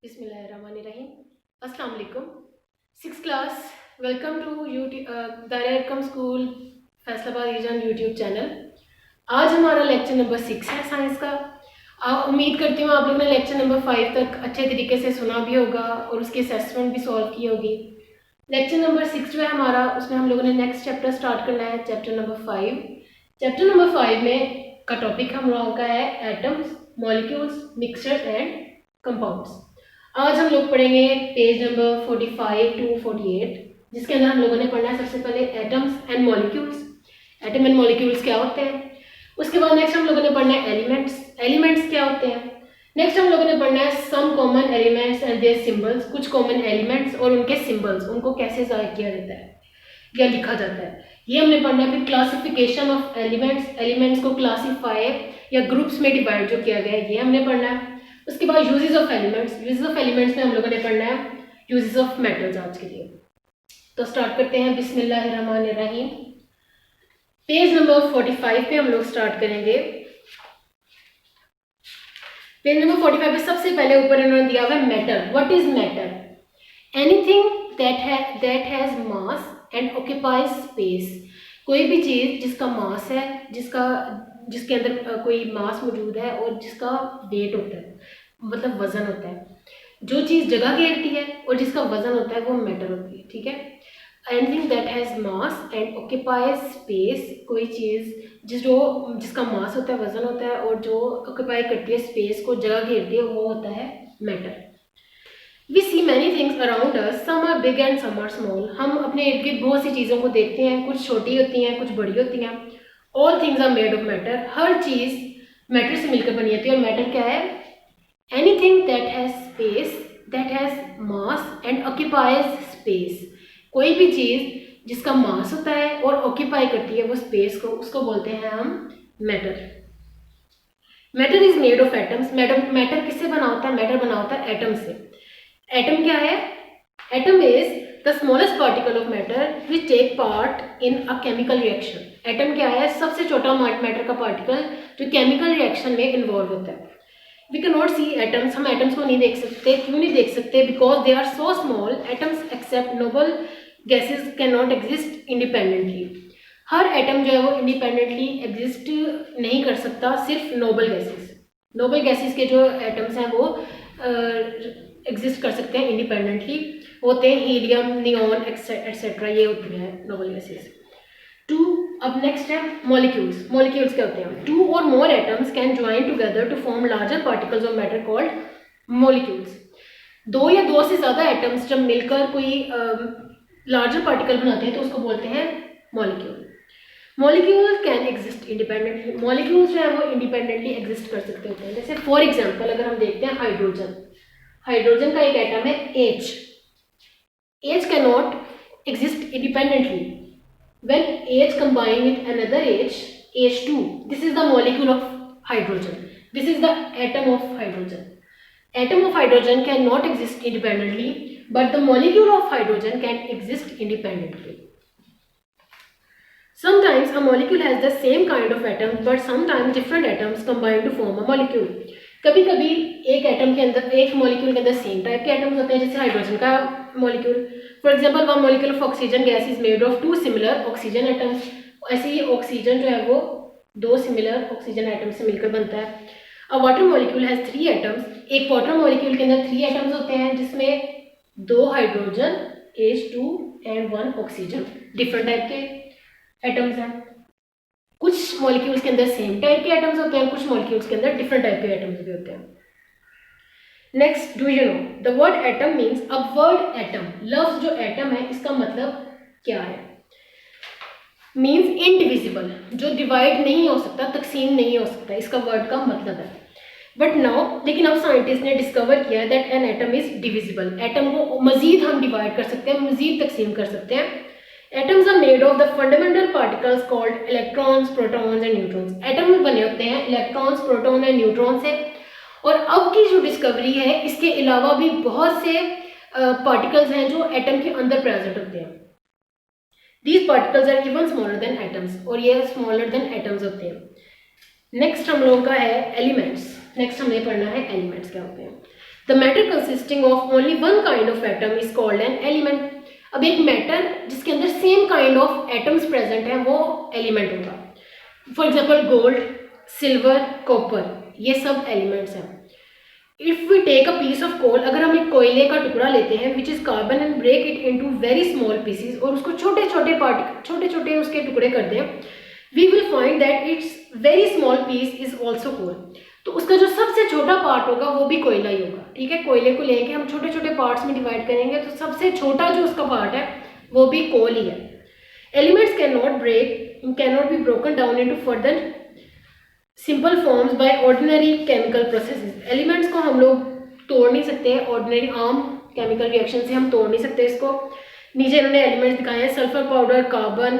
बिस्मिल्लाहिर्रहमानिर्रहीम। अस्सलाम वालेकुम। 6th class, welcome to YouTube Daira school Faisalabad region YouTube channel. आज हमारा लेक्चर नंबर 6 है साइंस का। उम्मीद करती हूँ आप लोगों ने लेक्चर नंबर 5 तक अच्छे तरीके से सुना भी होगा और उसकी असेसमेंट भी सॉल्व की होगी। लेक्चर नंबर 6 जो है हमारा, उसमें हम लोगों ने नेक्स्ट चैप्टर स्टार्ट करना है, चैप्टर नंबर 5। चैप्टर नंबर 5 में का टॉपिक हम लोगों का है atoms, molecules, mixtures and compounds. आज हम लोग पढ़ेंगे पेज नंबर 45 टू 48, जिसके अंदर हम लोगों ने पढ़ना है सबसे पहले atoms and molecules. Atom and molecules क्या होते हैं। उसके बाद नेक्स्ट हम लोगों ने पढ़ना है एलिमेंट्स। एलिमेंट्स क्या होते हैं। नेक्स्ट हम लोगों ने पढ़ना है some common elements and their symbols. कुछ कॉमन एलिमेंट्स और उनके सिंबल्स, उनको कैसे ज़ाहिर किया जाता है या लिखा जाता है, ये हमने पढ़ना है। फिर क्लासिफिकेशन ऑफ एलिमेंट्स, एलिमेंट्स को क्लासीफाई या ग्रुप्स में डिवाइड जो किया गया है, ये हमने पढ़ना है। उसके बाद uses of elements. Uses of elements में हम लोगों ने पढ़ना है यूजेस ऑफ मेटल्स आज के लिए। तो स्टार्ट करते हैं बिस्मिल्लाहिर्रहमानिर्रहीम। पेज नंबर 45 पे हम लोग स्टार्ट करेंगे। पेज नंबर 45 पे सबसे पहले ऊपर इन्होंने दिया हुआ है metal. What is metal? Anything that has mass and occupies space. कोई भी चीज जिसका मास है, जिसके अंदर कोई मास मौजूद है और जिसका वेट होता है, मतलब वजन होता है। जो चीज जगह घेरती है और जिसका वजन होता है वो मेटल होती है। ठीक है। Anything that has mass and occupies space. कोई चीज जिसका मास होता है, वजन होता है और जो ऑक्यूपाई करती है स्पेस को, जगह घेरती है, वो होता है metal. We see many things around us, some are big and some are small. हम अपने इर्द गिर्द बहुत सी चीज़ों को देखते हैं, कुछ छोटी होती हैं, कुछ बड़ी होती हैं। All things are made of matter. Her cheese matter से मिलकर बनी होती है। और मैटर क्या है? Anything that has space, that has mass and occupies space. कोई भी चीज़ जिसका मास होता है और ऑक्यूपाई करती है वो स्पेस को, उसको बोलते हैं हम matter. Matter is made of atoms. Matter किससे बना होता है? मैटर बना होता है एटम से। एटम क्या है? Atom is the smallest particle of matter which take part in a chemical reaction. Atom क्या है? सबसे छोटा मैटर का पार्टिकल जो केमिकल रिएक्शन में इन्वॉल्व होता है। We can not see atoms. हम एटम्स को नहीं देख सकते। क्यों नहीं देख सकते? Because they are so small. Atoms except noble gases can not exist independently. हर एटम जो है वो इंडिपेंडेंटली एग्जिस्ट नहीं कर सकता, सिर्फ नोबल गैसेस। नोबल गैसेस के जो एटम्स हैं वो एग्जिस्ट कर सकते हैं इंडिपेंडेंटली, होते हैं हीलियम, नियॉन एक्सेट्रा, ये होती हैं नोबल गैसेस। अब नेक्स्ट है मॉलिक्यूल्स। मॉलिक्यूल्स क्या होते हैं? 2 और more atoms can join together to form larger particles of matter called molecules. 2 या 2 से ज़्यादा एटम्स जब मिलकर कोई लार्जर पार्टिकल बनाते हैं तो उसको बोलते हैं molecule. Molecule can exist independently. Molecules जो है वो इंडिपेंडेंटली एग्जिस्ट कर सकते होते हैं। जैसे फॉर एग्जांपल अगर हम देखते हैं हाइड्रोजन। हाइड्रोजन का एक एटम है H। H can not exist independently. When H combine with another H, H2, this is the molecule of hydrogen. This is the atom of hydrogen. Atom of hydrogen cannot exist independently, but the molecule of hydrogen can exist independently. Sometimes a molecule has the same kind of atoms, but sometimes different atoms combine to form a molecule. कभी कभी एक atom के अंदर, एक molecule के अंदर same type के atoms होते हैं, जैसे हाइड्रोजन का molecule. For example one molecule of oxygen gas is made of 2 similar oxygen atoms. ऐसे ही ऑक्सीजन जो है वो 2 सिमिलर ऑक्सीजन एटम्स से मिलकर बनता है। अ वाटर मॉलिक्यूल हैज 3 एटम्स। एक वाटर मॉलिक्यूल के अंदर 3 एटम्स होते हैं, जिसमें 2 hydrogen, H2 and 1 oxygen. Different type के एटम्स हैं। कुछ मॉलिक्यूल्स के अंदर सेम टाइप के एटम्स होते हैं, कुछ मॉलिक्यूल्स के अंदर डिफरेंट टाइप के एटम्स भी होते हैं। Next, do you know the word atom means? अब वर्ड एटम, लफ्ज जो एटम है, इसका मतलब क्या है? मीन्स इनडिविजिबल, जो डिवाइड नहीं हो सकता, तकसीम नहीं हो सकता, इसका वर्ड का मतलब है। बट नाउ, लेकिन अब साइंटिस्ट ने डिस्कवर किया that an atom is divisible. Atom को मजीद हम डिवाइड कर सकते हैं, मजीद तकसीम कर सकते हैं। Atoms are made of the fundamental particles called electrons, protons and neutrons. Atoms बने होते हैं इलेक्ट्रॉन्स, प्रोटॉन एंड न्यूट्रॉन से। और अब की जो डिस्कवरी है, इसके अलावा भी बहुत से पार्टिकल्स हैं जो एटम के अंदर प्रेजेंट होते हैं। These particles are even smaller than atoms, और ये स्मॉलर देन एटम्स होते हैं। नेक्स्ट हम लोगों का है एलिमेंट्स। नेक्स्ट हमने पढ़ना है एलिमेंट्स क्या होते हैं। The matter consisting of only one kind of atom is called an element. अब एक मैटर जिसके अंदर same kind of atoms present है वो एलिमेंट होगा। For example gold, silver, copper, ये सब एलिमेंट्स हैं। If we take a piece of coal, अगर हम एक कोयले का टुकड़ा लेते हैं which is carbon and break it into very small pieces, और उसको छोटे छोटे उसके टुकड़े कर दें, we will find that it's very small piece is also called. तो उसका जो सबसे छोटा पार्ट होगा वो भी कोयला ही होगा। ठीक है, कोयले को लेके हम छोटे छोटे पार्ट्स में डिवाइड करेंगे तो सबसे छोटा जो उसका पार्ट है वो भी कोल ही है। Elements can not be broken down into further simple forms by ordinary chemical processes. Elements को हम लोग तोड़ नहीं सकते, ऑर्डिनरी आम केमिकल रिएक्शन से हम तोड़ नहीं सकते इसको। नीचे इन्होंने एलिमेंट्स दिखाए हैं, sulphur powder, carbon,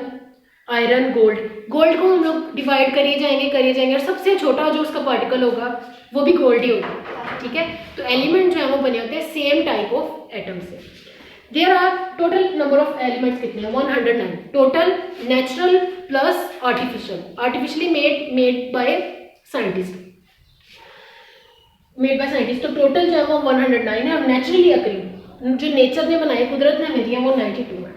iron, gold. Gold को हम लोग डिवाइड करिए जाएंगे और सबसे छोटा जो उसका पार्टिकल होगा वो भी गोल्ड ही होगा। ठीक है, तो एलिमेंट जो है वो बने होते हैं सेम टाइप ऑफ एटम से। There are total number of elements कितने हैं? 109 total, natural plus artificial, artificially made by scientist. तो टोटल जो है वो 109 है, और नेचुरली अकरिंग जो नेचर ने बनाए, कुदरत ने हमें दिया, वो 92 है।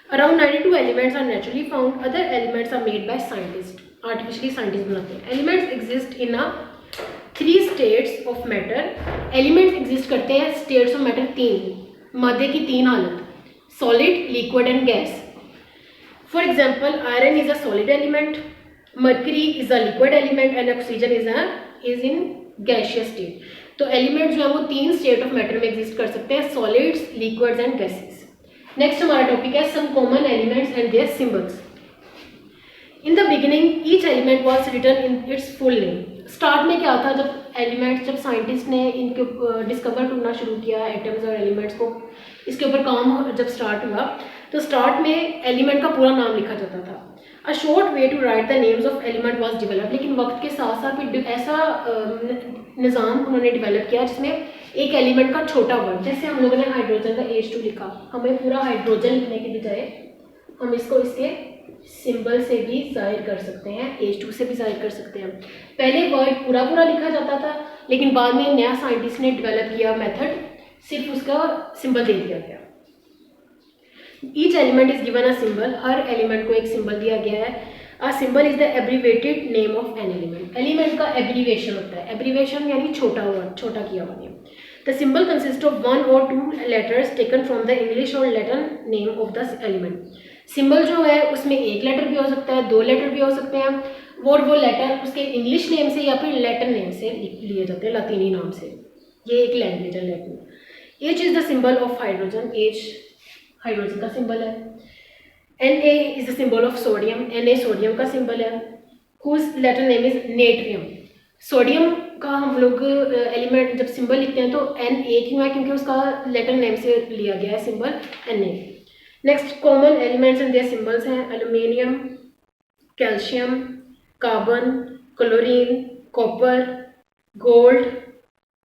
Around 92 elements are naturally found. Other elements are made by scientists. Artificially scientists बनाते हैं। Elements exist in a 3 states of matter. Elements exist करते हैं states of matter 3, मादे की 3 हालत, solid, liquid and gas. For example, iron is a solid element, mercury is a liquid element and oxygen is in gaseous state. तो element जो है वो 3 state of matter में exist कर सकते हैं, solids, liquids and gases. Next हमारा topic है some common elements and their symbols. In the beginning each element was written in its full name. Start में क्या था, जब साइंटिस्ट ने इनके डिस्कवर करना शुरू किया एटम्स और एलिमेंट्स को, इसके ऊपर काम जब स्टार्ट हुआ तो स्टार्ट में एलिमेंट का पूरा नाम लिखा जाता था। A short way to write the names of element was developed. लेकिन वक्त के साथ साथ फिर ऐसा निज़ाम उन्होंने डेवलप किया जिसमें एक एलिमेंट का छोटा वर्ड, जैसे हम लोगों ने हाइड्रोजन का H2 लिखा, हमें पूरा हाइड्रोजन लिखने के बजाय हम इसको इसके सिंबल से भी जाहिर कर सकते हैं, H2 से भी जाहिर कर सकते हैं। पहले वर्ड पूरा लिखा जाता था, लेकिन बाद में नया साइंटिस्ट ने डेवलप किया मेथड, सिर्फ उसका सिंबल दे दिया गया। Each element is given a symbol, हर एलिमेंट को एक सिंबल दिया गया है। A symbol is the abbreviated name of an element. Element का एब्रीवेशन होता है, एब्रीवेशन यानी छोटा किया हुआ name. The symbol consist of 1 or 2 letters taken from the English और Latin name of the element. Symbol जो है उसमें एक लेटर भी हो सकता है, 2 लेटर भी हो सकते हैं, वो लेटर उसके इंग्लिश नेम से या फिर लैटिन नेम से लिए जाते हैं, लातीनी नाम से। ये एक लैंग्वेज है Latin. H is the symbol of hydrogen, H hydrogen का सिंबल है। Na is the symbol of sodium, Na sodium का सिंबल है। Whose Latin name is natrium. Sodium का हम लोग एलिमेंट जब सिंबल लिखते हैं तो Na क्यों है, क्योंकि उसका लैटिन नेम से लिया गया है symbol Na। Next common elements and their symbols हैं aluminium, calcium, carbon, chlorine, copper, gold,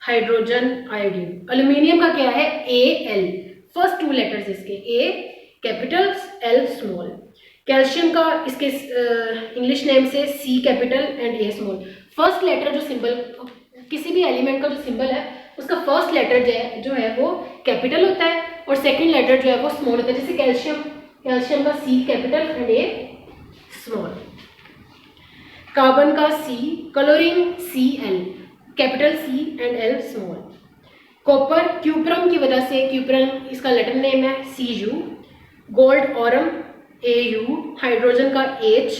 hydrogen, iodine. Aluminium का क्या है Al, फर्स्ट 2 लेटर्स इसके, A capital, L small. Calcium का इसके इंग्लिश नेम से C capital and A small. First letter जो symbol किसी भी एलिमेंट का जो सिंबल है उसका फर्स्ट लेटर जो है वो कैपिटल होता है और सेकंड लेटर जो है वो स्मॉल होता है। जैसे कैल्शियम का C capital and A small. Carbon का C, chlorine Cl capital C and L small. Copper cuprum की वजह से, क्यूप्रम इसका लैटिन नेम है Cu। Gold Aurum Au, hydrogen का H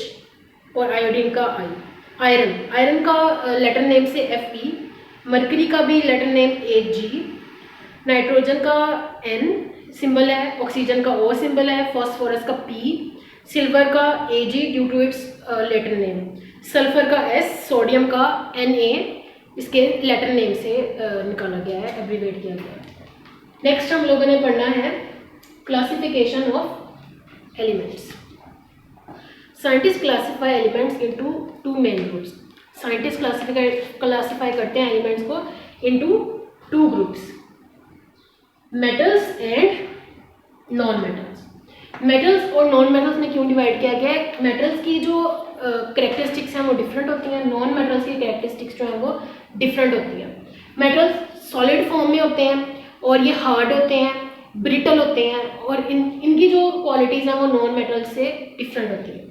और आयोडीन का I। आयरन का लैटिन नेम से Fe, मरकरी का भी लैटिन नेम Ag, नाइट्रोजन का N सिंबल है, ऑक्सीजन का O सिंबल है, फॉस्फोरस का P, सिल्वर का Ag due to it's Latin name, sulphur का S, सोडियम का Na इसके लैटिन नेम से निकाला गया है, एब्रीवेट किया गया है। नेक्स्ट हम लोगों ने पढ़ना है classification of elements. Scientist classify elements into 2 main groups. Scientist classify करते हैं एलिमेंट्स को into 2 groups, metals and non metals. Metals और नॉन मेटल्स में क्यों डिवाइड किया गया है? मेटल्स की जो करेक्टरिस्टिक्स हैं वो डिफरेंट होती हैं, नॉन मेटल्स की करेक्टरिस्टिक्स जो हैं वो डिफरेंट होती हैं। मेटल्स सॉलिड फॉर्म में होते हैं और ये हार्ड होते हैं, ब्रिटल होते हैं, और इनकी जो क्वालिटीज़ हैं वो नॉन मेटल से डिफरेंट होती हैं।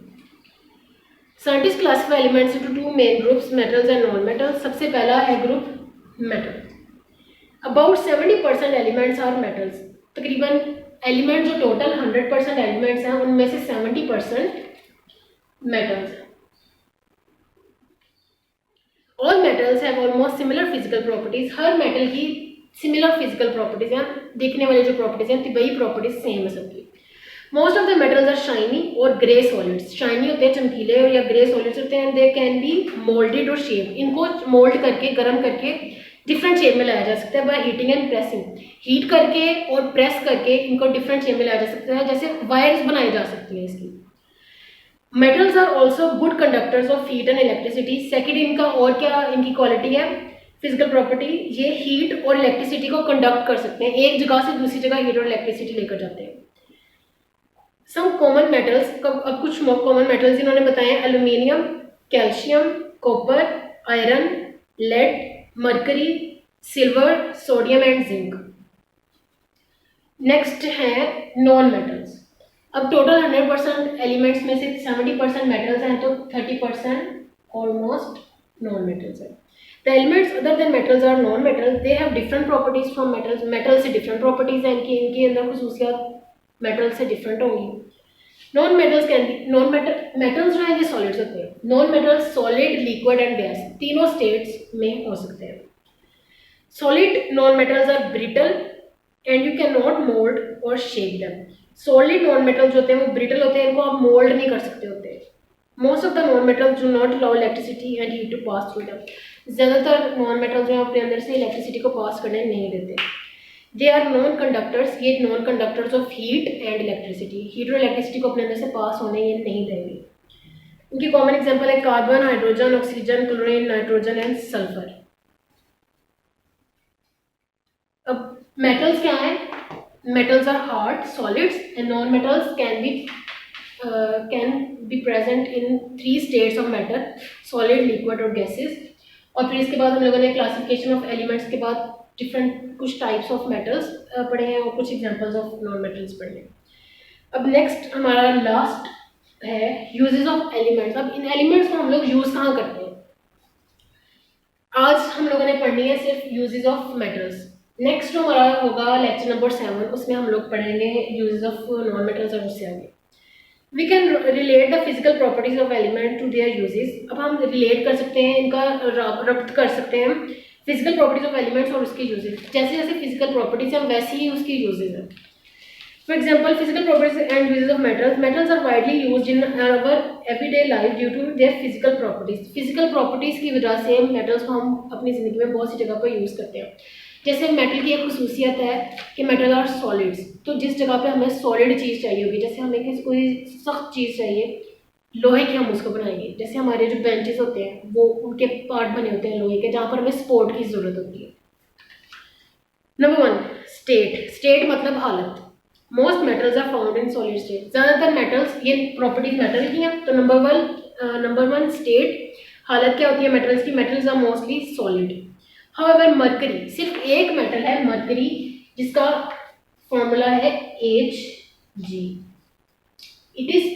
Scientist classify elements into two main groups, metals and non metals. सबसे पहला है group metal. About 70% elements are metals. तकरीबन एलिमेंट जो टोटल 100% एलिमेंट्स हैं उनमें से 70% मेटल्स हैं। All metals have almost similar physical properties. हर मेटल की सिमिलर फिजिकल प्रॉपर्टीज हैं, देखने वाली जो प्रॉपर्टीज हैं वही प्रॉपर्टीज सेम है सबकी। Most of the metals are shiny और ग्रे सॉलिड्स। शाइनी होते हैं चमकीले, और या ग्रे सॉलिड्स होते हैं। दे कैन बी मोल्डेड और शेप। इनको मोल्ड करके, गर्म करके डिफरेंट शेप में लाया जा सकता है by heating and pressing. Heat करके और प्रेस करके इनको डिफरेंट शेप में लाया जा सकता है, जैसे वायर्स बनाई जा सकती हैं इसकी। Metals are also good conductors of heat and electricity. Second इनका और क्या इनकी क्वालिटी है, फिजिकल प्रॉपर्टी, ये हीट और इलेक्ट्रिसिटी को कंडक्ट कर सकते हैं, एक जगह से दूसरी जगह हीट और इलेक्ट्रिसिटी लेकर जाते हैं। सम कॉमन मेटल्स, अब कुछ कॉमन मेटल्स इन्होंने बताए हैं, aluminium, calcium, copper, iron, lead, mercury, silver, sodium and zinc. Next है नॉन मेटल्स। अब टोटल 100% एलिमेंट्स में से 70% मेटल्स हैं, तो 30% ऑलमोस्ट नॉन मेटल्स हैं। The elements other than metals are non metals. They have different properties from metals. Metal से different properties हैं इनकी, इनके अंदर खसूसियात मेटल से डिफरेंट होंगी। Non metals can be, non metals जो है ये सॉलिड्स होते हैं। Non metals solid, liquid and gas, तीनों स्टेट्स में हो सकते हैं। Solid non metals are brittle and you can not mould और shape them. Solid non metals जो होते हैं वो ब्रिटल होते हैं, इनको आप मोल्ड नहीं कर सकते होते। Most of the non metals do not allow electricity and heat to pass through them. ज़्यादातर नॉन मेटल्स जो है अपने अंदर से इलेक्ट्रिसिटी को पास करने नहीं देते। दे आर नॉन कंडक्टर्स, ये non conductors of heat and electricity. Heat और इलेक्ट्रिसिटी को अपने अंदर से पास होने ये नहीं देंगे। इनकी कॉमन एग्जांपल है carbon, hydrogen, oxygen, chlorine, nitrogen and sulphur. अब मेटल्स क्या हैं? Metals are hard solids and non metals can be present in 3 states of matter, solid, liquid और गैसेस। और फिर इसके बाद हम लोगों ने क्लासिफिकेशन ऑफ एलिमेंट्स के बाद डिफरेंट कुछ टाइप्स ऑफ मेटल्स पढ़े हैं और कुछ एग्जांपल्स ऑफ नॉन मेटल्स पढ़े हैं। अब नेक्स्ट हमारा लास्ट है यूजेस ऑफ एलिमेंट्स। अब इन एलिमेंट्स को हम लोग यूज़ कहाँ करते हैं? आज हम लोगों ने पढ़नी है सिर्फ यूजेस ऑफ मेटल्स। नेक्स्ट जो हमारा होगा लेक्चर नंबर 7, उसमें हम लोग पढ़ेंगे यूजेस ऑफ नॉन मेटल्स और उससे आगे। We can relate the physical properties of element to their uses. अब हम रिलेट कर सकते हैं, इनका रब्त कर सकते हैं फिजिकल प्रॉपर्टीज ऑफ एलिमेंट्स और उसके यूजेस। जैसे जैसे फिजिकल प्रॉपर्टीज हैं वैसे ही उसकी यूजेस हैं। For example physical properties and uses of metals. Metals are widely used in our everyday life due to their physical properties. Physical properties की वजह से मेटल्स को हम अपनी ज़िंदगी में बहुत सी जगह पर यूज़ करते हैं। जैसे मेटल की एक खसूसियत है कि मेटल आर सॉलिड्स, तो जिस जगह पे हमें सॉलिड चीज़ चाहिए होगी, जैसे हमें कोई सख्त चीज़ चाहिए, लोहे की हम उसको बनाएंगे। जैसे हमारे जो बेंचेस होते हैं वो उनके पार्ट बने होते हैं लोहे के, जहाँ पर हमें सपोर्ट की ज़रूरत होती है। Number 1 state. स्टेट मतलब हालत। Most metals are found in solid state. ज़्यादातर मेटल्स, ये प्रॉपर्टीज मेटल की हैं। तो नंबर वन स्टेट, हालत क्या होती है मेटल्स की? Metals are mostly solid. However mercury, सिर्फ एक मेटल है मरकरी, जिसका फॉर्मूला है Hg। It is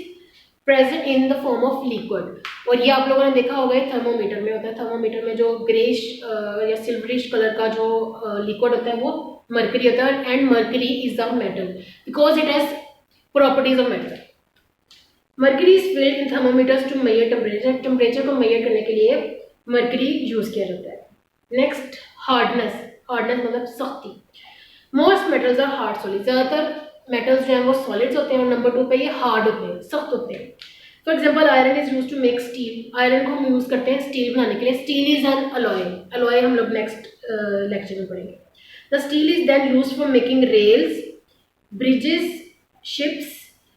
present in the form of liquid. और ये आप लोगों ने देखा होगा थर्मोमीटर में होता है। थर्मोमीटर में जो ग्रेश या सिल्वरिश कलर का जो लिक्विड होता है वो मरकरी होता है। And mercury is a metal because it has properties of metal. Mercury is filled in thermometers to measure temperature. Temperature को मेजर करने के लिए मरकरी यूज किया जाता है। Next hardness. हार्डनेस मतलब सख्ती। Most metals are hard solid. ज़्यादातर मेटल्स जो हैं वो सॉलिड्स होते हैं। और नंबर 2 पे ये हार्ड होते हैं, सख्त होते हैं। For example iron is use to make steel. Iron को हम यूज़ करते हैं स्टील बनाने के लिए। Steel is an alloy. Alloy हम लोग नेक्स्ट लेक्चर में पढ़ेंगे। The steel is then use for making rails, bridges, ships,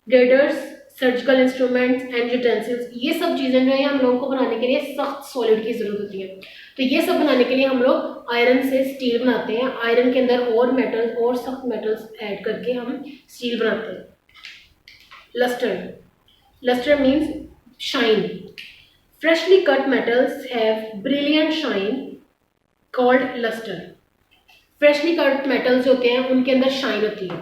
girders, surgical instruments and utensils. ये सब चीज़ें जो है हम लोगों को बनाने के लिए सख्त सॉलिड की ज़रूरत होती है। तो ये सब बनाने के लिए हम लोग आयरन से स्टील बनाते हैं। आयरन के अंदर और मेटल्स और सख्त मेटल्स ऐड करके हम स्टील बनाते हैं। Lustre. Lustre means shine. Freshly cut metals have brilliant shine called lustre. Freshly cut metals होते हैं उनके अंदर शाइन होती है,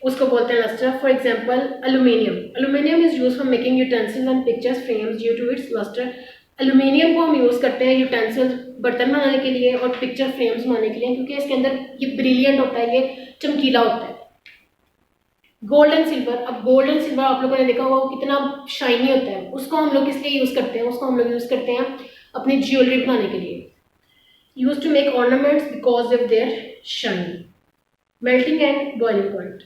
उसको बोलते हैं lustre. For example aluminium is use for making utensils and pictures frames due to its lustre. Aluminium को हम यूज़ करते हैं यूटेंसिल्स बर्तन बनाने के लिए और पिक्चर फ्रेम्स बनाने के लिए, क्योंकि इसके अंदर ये ब्रिलियंट होता है, ये चमकीला होता है। गोल्ड एंड सिल्वर, अब गोल्ड एंड सिल्वर आप लोगों ने देखा होगा कितना शाइनी होता है, उसको हम लोग किस लिए यूज़ करते हैं, उसको हम लोग यूज़ करते हैं अपनी ज्वेलरी बनाने के लिए। Use to make ornaments because of their shine. Melting and boiling point,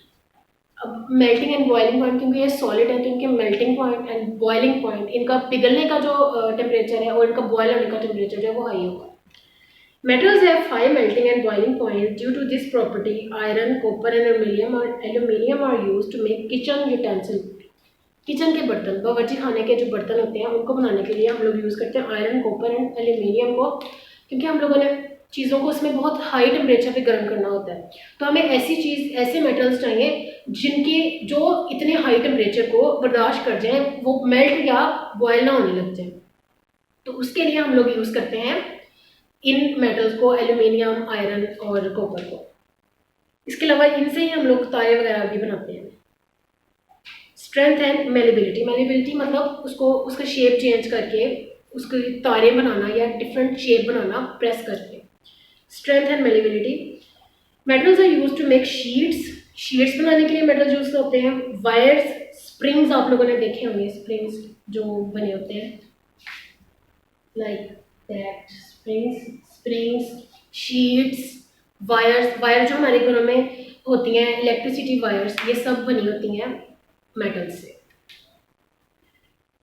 अब मेल्टिंग एंड बॉइलिंग पॉइंट क्योंकि ये सॉलिड है तो इनके melting point and boiling point, इनका पिघलने का जो टेम्परेचर है और इनका बॉयल होने का टेम्परेचर जो है वो हाई होगा। Metals have high melting and boiling points. Due to this property, iron, copper and aluminium are used to make kitchen utensils. Kitchen के बर्तन, बावर्ची खाने के जो बर्तन होते हैं उनको बनाने के लिए हम लोग यूज़ करते हैं आयरन, कॉपर एंड एल्यूमिनियम को, क्योंकि हम लोगों ने चीज़ों को उसमें बहुत हाई टेम्परेचर पे गर्म करना होता है। तो हमें ऐसी चीज़, ऐसे मेटल्स चाहिए जिनकी जो इतने हाई टेम्परेचर को बर्दाश्त कर जाएँ, वो मेल्ट या बॉयल ना होने लग जाए। तो उसके लिए हम लोग यूज़ करते हैं इन मेटल्स को, एल्यूमिनियम, आयरन और कॉपर को। इसके अलावा इनसे ही हम लोग तारे वगैरह भी बनाते हैं। स्ट्रेंथ एंड मेलेबिलिटी, मेलेबिलिटी मतलब उसको उसका शेप चेंज करके उसके तारे बनाना या डिफरेंट शेप बनाना प्रेस करके। Strength and malleability, metals are use to make sheets बनाने के लिए मेटल्स यूज होते हैं। वायर्स, स्प्रिंग्स आप लोगों ने देखे होंगे, स्प्रिंग्स जो बने होते हैं like that, springs, sheets, wire जो हमारे घरों में होती हैं, इलेक्ट्रिसिटी वायर्स, ये सब बनी होती हैं मेटल से।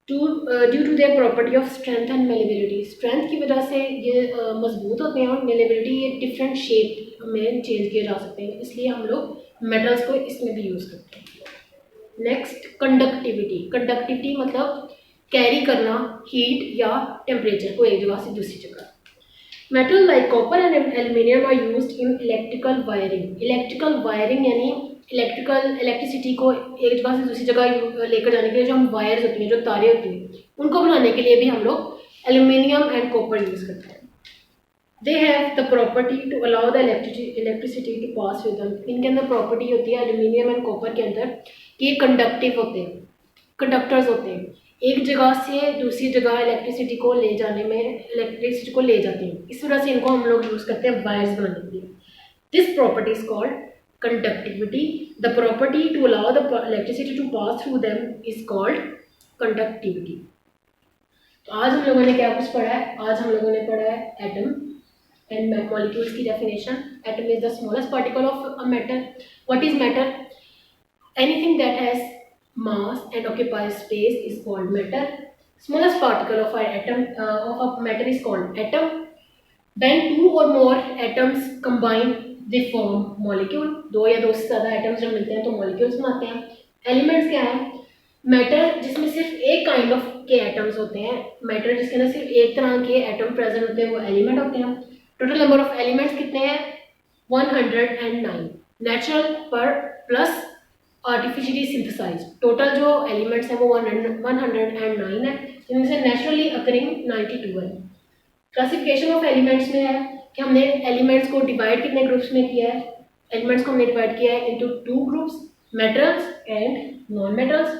Due to their property of strength and malleability, strength की वजह से ये मजबूत होते हैं और मेलेबिलिटी ये डिफरेंट शेप में चेंज किए जा सकते हैं, इसलिए हम लोग मेटल्स को इसमें भी यूज़ करते हैं। नेक्स्ट कंडक्टिविटी मतलब कैरी करना हीट या टेम्परेचर को एक जगह से दूसरी जगह। Metal like copper and aluminium are used in electrical wiring यानी इलेक्ट्रिसिटी को एक जगह से दूसरी जगह लेकर जाने के लिए जो हम वायर्स होती हैं, जो तारे होती हैं, उनको बनाने के लिए भी हम लोग एल्यूमिनियम एंड कॉपर यूज़ करते हैं। They have the property to allow the electricity to pass with them, इनके अंदर प्रॉपर्टी होती है एल्यूमिनियम एंड कॉपर के अंदर कि ये कंडक्टिव होते हैं, कंडक्टर्स होते हैं, एक जगह से दूसरी जगह इलेक्ट्रिसिटी को ले जाने में इलेक्ट्रिसिटी को ले जाते हैं, इस वजह से इनको हम लोग यूज़ करते हैं वायर्स बनाने के लिए। This property is called conductivity. The property to allow the electricity to pass through them is called conductivity. तो आज हम लोगों ने क्या कुछ पढ़ा है? आज हम लोगों ने पढ़ा है एटम एंड मॉलिक्यूल्स की definition. Atom is the smallest particle of a matter. What is matter? Anything that has mass and occupies space is called matter. Smallest particle of our atom of a matter is called atom. When two or more atoms combine they form molecule. दो या दो से ज़्यादा atoms जब मिलते हैं तो molecules बनाते हैं। Elements क्या है? Matter जिसमें सिर्फ एक kind of के atoms होते हैं, matter जिसके अंदर सिर्फ एक तरह के atom present होते हैं वो element होते हैं। Total number of elements कितने हैं? 109 natural पर प्लस आर्टिफिशियली सिंथेसाइज। टोटल जो एलिमेंट्स हैं वो 109 है, जिनमें से नेचुरली अकरिंग 92 है। क्लासिफिकेशन ऑफ एलिमेंट्स में है कि हमने एलिमेंट्स को डिवाइड कितने ग्रुप्स में किया है? एलिमेंट्स को हमने डिवाइड किया है into 2 groups, metals and non metals.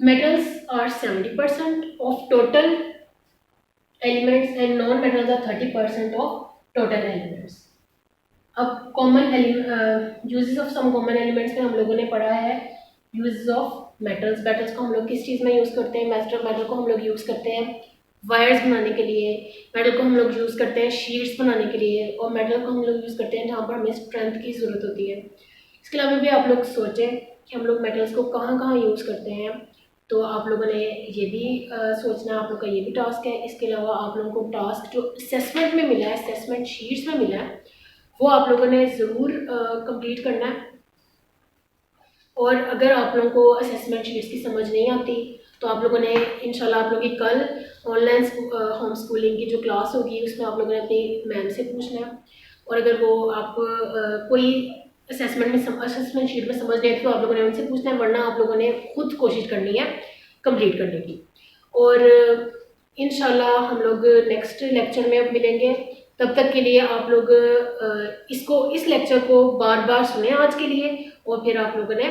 Metals are 70% of total elements and non metals are 30% of total elements. अब common uses of some common elements में हम लोगों ने पढ़ा है यूजेस ऑफ मेटल्स। मेटल्स को हम लोग किस चीज़ में यूज़ करते हैं? मेटल को हम लोग यूज़ करते हैं वायर्स बनाने के लिए, मेटल को हम लोग यूज़ करते हैं शीट्स बनाने के लिए, और मेटल को हम लोग यूज़ करते हैं जहाँ पर हमें स्ट्रेंथ की ज़रूरत होती है। इसके अलावा भी आप लोग सोचें कि हम लोग मेटल्स को कहाँ कहाँ यूज़ करते हैं, तो आप लोगों ने ये भी सोचना, आप लोग का ये भी टास्क है। इसके अलावा आप लोगों को टास्क जो असेसमेंट में मिला है, असेसमेंट शीट्स में मिला है, वो आप लोगों ने ज़रूर कंप्लीट करना है। और अगर आप लोगों को असेसमेंट शीट्स की समझ नहीं आती तो आप लोगों ने इंशाल्लाह आप लोगों की कल ऑनलाइन होम स्कूलिंग की जो क्लास होगी उसमें आप लोगों ने अपनी मैम से पूछना है। और अगर वो आप कोई असेसमेंट शीट में समझ नहीं आती तो आप लोगों ने उनसे पूछना है, वरना आप लोगों ने खुद कोशिश करनी है कंप्लीट करने की। और इंशाल्लाह हम लोग नेक्स्ट लेक्चर में अब मिलेंगे। तब तक के लिए आप लोग इस लेक्चर को बार बार सुने आज के लिए, और फिर आप लोगों ने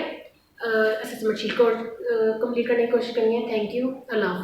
असेसमेंट शीट को कंप्लीट करने की कोशिश करनी है। थैंक यू, अल्लाह हाफ़िज़।